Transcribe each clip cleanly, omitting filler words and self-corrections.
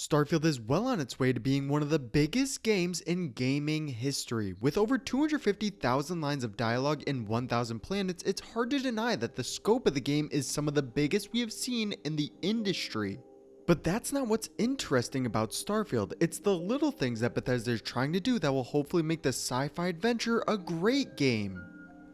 Starfield is well on its way to being one of the biggest games in gaming history. With over 250,000 lines of dialogue and 1,000 planets, it's hard to deny that the scope of the game is some of the biggest we have seen in the industry. But that's not what's interesting about Starfield. It's the little things that Bethesda is trying to do that will hopefully make the sci-fi adventure a great game.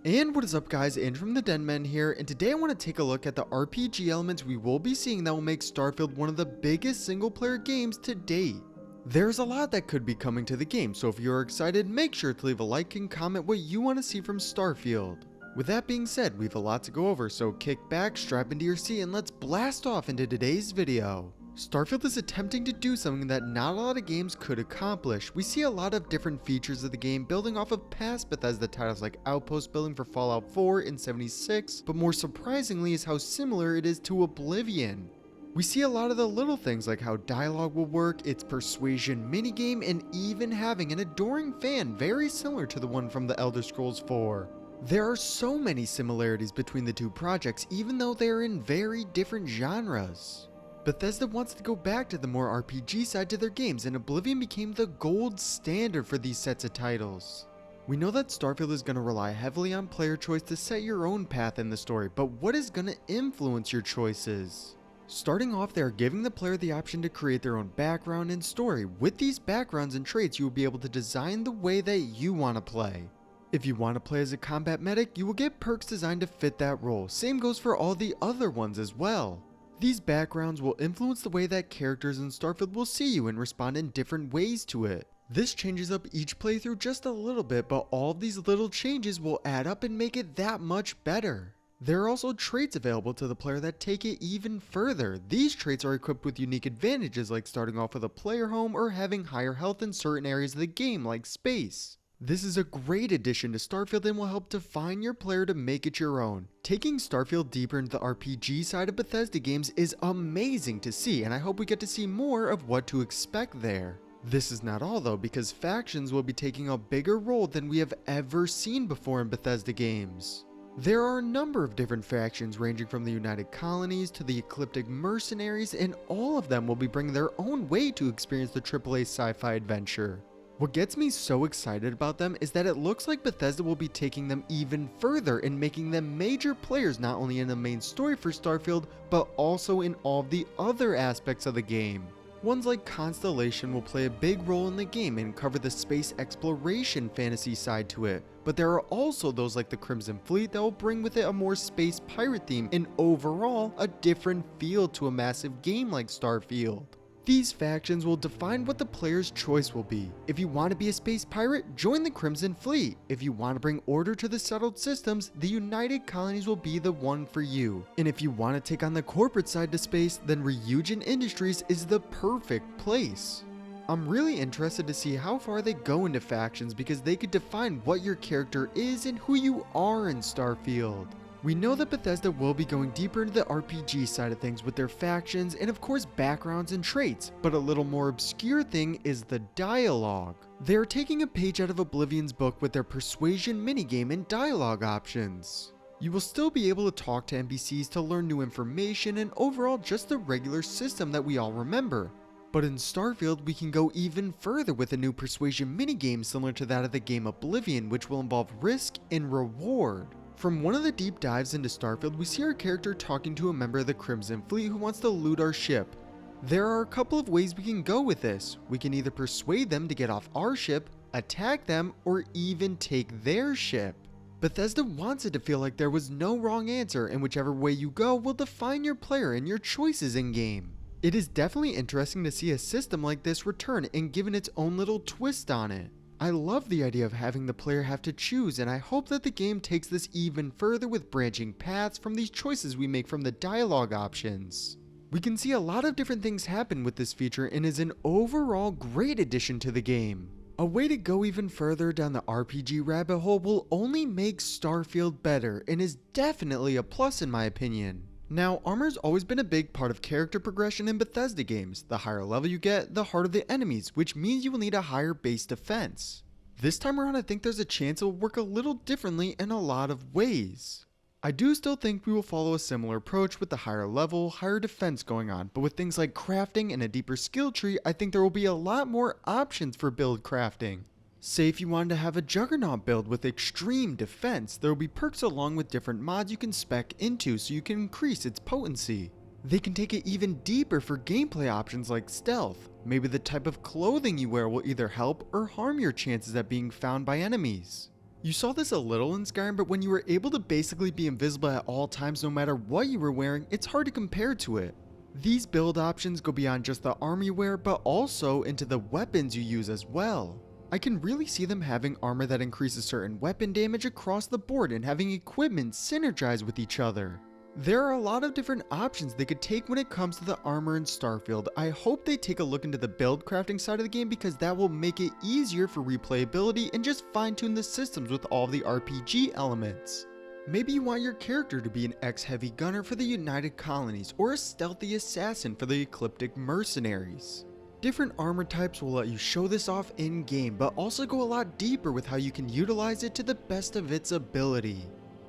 And what is up guys, Andrew from the Denman here, and today I want to take a look at the RPG elements we will be seeing that will make Starfield one of the biggest single player games to date. There's a lot that could be coming to the game, so if you're excited, make sure to leave a like and comment what you want to see from Starfield. With that being said, we have a lot to go over, so kick back, strap into your seat, and let's blast off into today's video. Starfield is attempting to do something that not a lot of games could accomplish. We see a lot of different features of the game building off of past Bethesda titles like Outpost building for Fallout 4 and 76, but more surprisingly is how similar it is to Oblivion. We see a lot of the little things like how dialogue will work, its persuasion minigame, and even having an adoring fan very similar to the one from the Elder Scrolls 4. There are so many similarities between the two projects even though they are in very different genres. Bethesda wants to go back to the more RPG side to their games, and Oblivion became the gold standard for these sets of titles. We know that Starfield is going to rely heavily on player choice to set your own path in the story, but what is going to influence your choices? Starting off, they are giving the player the option to create their own background and story. With these backgrounds and traits, you will be able to design the way that you want to play. If you want to play as a combat medic, you will get perks designed to fit that role. Same goes for all the other ones as well. These backgrounds will influence the way that characters in Starfield will see you and respond in different ways to it. This changes up each playthrough just a little bit, but all of these little changes will add up and make it that much better. There are also traits available to the player that take it even further. These traits are equipped with unique advantages like starting off with a player home or having higher health in certain areas of the game like space. This is a great addition to Starfield and will help define your player to make it your own. Taking Starfield deeper into the RPG side of Bethesda games is amazing to see, and I hope we get to see more of what to expect there. This is not all though, because factions will be taking a bigger role than we have ever seen before in Bethesda games. There are a number of different factions ranging from the United Colonies to the Ecliptic Mercenaries, and all of them will be bringing their own way to experience the AAA sci-fi adventure. What gets me so excited about them is that it looks like Bethesda will be taking them even further and making them major players not only in the main story for Starfield, but also in all of the other aspects of the game. Ones like Constellation will play a big role in the game and cover the space exploration fantasy side to it, but there are also those like the Crimson Fleet that will bring with it a more space pirate theme and overall a different feel to a massive game like Starfield. These factions will define what the player's choice will be. If you want to be a space pirate, join the Crimson Fleet. If you want to bring order to the settled systems, the United Colonies will be the one for you. And if you want to take on the corporate side to space, then Ryujin Industries is the perfect place. I'm really interested to see how far they go into factions because they could define what your character is and who you are in Starfield. We know that Bethesda will be going deeper into the RPG side of things with their factions and of course backgrounds and traits, but a little more obscure thing is the dialogue. They are taking a page out of Oblivion's book with their persuasion minigame and dialogue options. You will still be able to talk to NPCs to learn new information and overall just the regular system that we all remember. But in Starfield, we can go even further with a new persuasion minigame similar to that of the game Oblivion, which will involve risk and reward. From one of the deep dives into Starfield, we see our character talking to a member of the Crimson Fleet who wants to loot our ship. There are a couple of ways we can go with this. We can either persuade them to get off our ship, attack them, or even take their ship. Bethesda wants it to feel like there was no wrong answer, and whichever way you go will define your player and your choices in game. It is definitely interesting to see a system like this return and given its own little twist on it. I love the idea of having the player have to choose, and I hope that the game takes this even further with branching paths from these choices we make from the dialogue options. We can see a lot of different things happen with this feature and is an overall great addition to the game. A way to go even further down the RPG rabbit hole will only make Starfield better and is definitely a plus in my opinion. Now, armor's always been a big part of character progression in Bethesda games. The higher level you get, the harder the enemies, which means you will need a higher base defense. This time around, I think there's a chance it will work a little differently in a lot of ways. I do still think we will follow a similar approach with the higher level, higher defense going on, but with things like crafting and a deeper skill tree, I think there will be a lot more options for build crafting. Say if you wanted to have a Juggernaut build with extreme defense, there will be perks along with different mods you can spec into so you can increase its potency. They can take it even deeper for gameplay options like stealth. Maybe the type of clothing you wear will either help or harm your chances at being found by enemies. You saw this a little in Skyrim, but when you were able to basically be invisible at all times no matter what you were wearing, it's hard to compare to it. These build options go beyond just the armor you wear, but also into the weapons you use as well. I can really see them having armor that increases certain weapon damage across the board and having equipment synergize with each other. There are a lot of different options they could take when it comes to the armor in Starfield. I hope they take a look into the build crafting side of the game because that will make it easier for replayability and just fine tune the systems with all the RPG elements. Maybe you want your character to be an ex-heavy gunner for the United Colonies or a stealthy assassin for the Ecliptic Mercenaries. Different armor types will let you show this off in game, but also go a lot deeper with how you can utilize it to the best of its ability.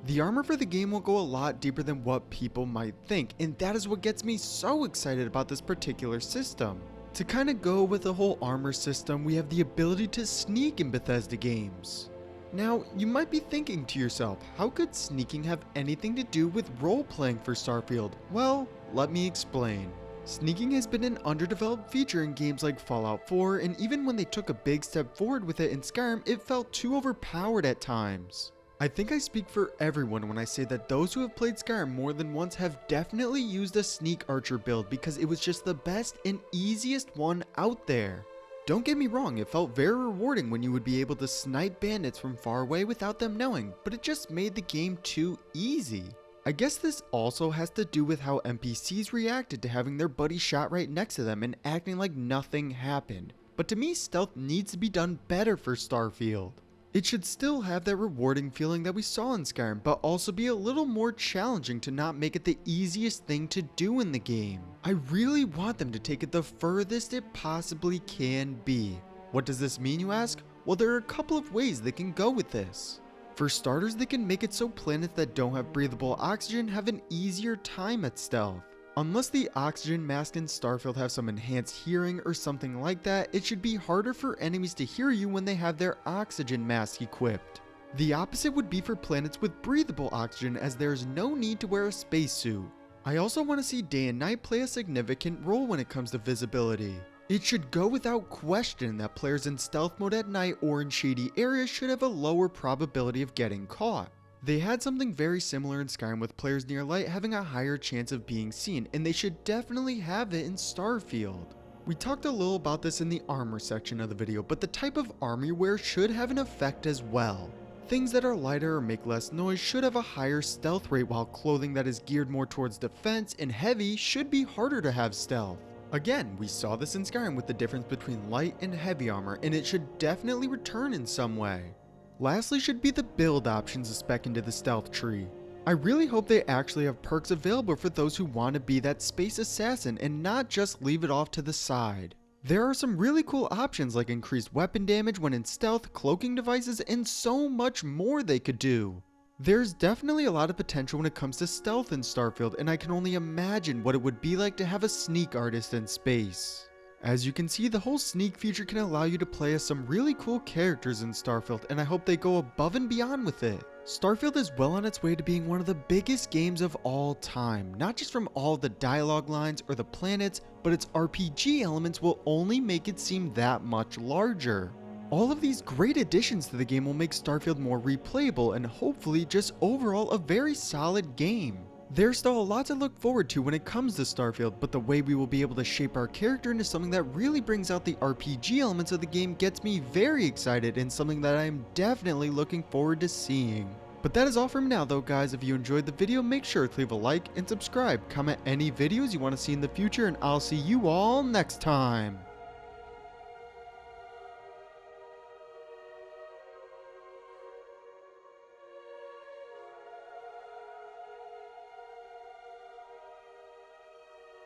The armor for the game will go a lot deeper than what people might think, and that is what gets me so excited about this particular system. To kind of go with the whole armor system, we have the ability to sneak in Bethesda games. Now, you might be thinking to yourself, how could sneaking have anything to do with role-playing for Starfield? Well, let me explain. Sneaking has been an underdeveloped feature in games like Fallout 4, and even when they took a big step forward with it in Skyrim, it felt too overpowered at times. I think I speak for everyone when I say that those who have played Skyrim more than once have definitely used a sneak archer build because it was just the best and easiest one out there. Don't get me wrong, it felt very rewarding when you would be able to snipe bandits from far away without them knowing, but it just made the game too easy. I guess this also has to do with how NPCs reacted to having their buddy shot right next to them and acting like nothing happened. But to me, stealth needs to be done better for Starfield. It should still have that rewarding feeling that we saw in Skyrim, but also be a little more challenging to not make it the easiest thing to do in the game. I really want them to take it the furthest it possibly can be. What does this mean, you ask? Well, there are a couple of ways they can go with this. For starters, they can make it so planets that don't have breathable oxygen have an easier time at stealth. Unless the oxygen mask in Starfield have some enhanced hearing or something like that, it should be harder for enemies to hear you when they have their oxygen mask equipped. The opposite would be for planets with breathable oxygen, as there is no need to wear a spacesuit. I also want to see day and night play a significant role when it comes to visibility. It should go without question that players in stealth mode at night or in shady areas should have a lower probability of getting caught. They had something very similar in Skyrim with players near light having a higher chance of being seen, and they should definitely have it in Starfield. We talked a little about this in the armor section of the video, but the type of armor you wear should have an effect as well. Things that are lighter or make less noise should have a higher stealth rate, while clothing that is geared more towards defense and heavy should be harder to have stealth. Again, we saw this in Skyrim with the difference between light and heavy armor, and it should definitely return in some way. Lastly should be the build options to spec into the stealth tree. I really hope they actually have perks available for those who want to be that space assassin and not just leave it off to the side. There are some really cool options like increased weapon damage when in stealth, cloaking devices, and so much more they could do. There's definitely a lot of potential when it comes to stealth in Starfield, and I can only imagine what it would be like to have a sneak artist in space. As you can see, the whole sneak feature can allow you to play as some really cool characters in Starfield, and I hope they go above and beyond with it. Starfield is well on its way to being one of the biggest games of all time, not just from all the dialogue lines or the planets, but its RPG elements will only make it seem that much larger. All of these great additions to the game will make Starfield more replayable and hopefully just overall a very solid game. There's still a lot to look forward to when it comes to Starfield, but the way we will be able to shape our character into something that really brings out the RPG elements of the game gets me very excited and something that I am definitely looking forward to seeing. But that is all from now though, guys. If you enjoyed the video, make sure to leave a like and subscribe. Comment any videos you want to see in the future, and I'll see you all next time.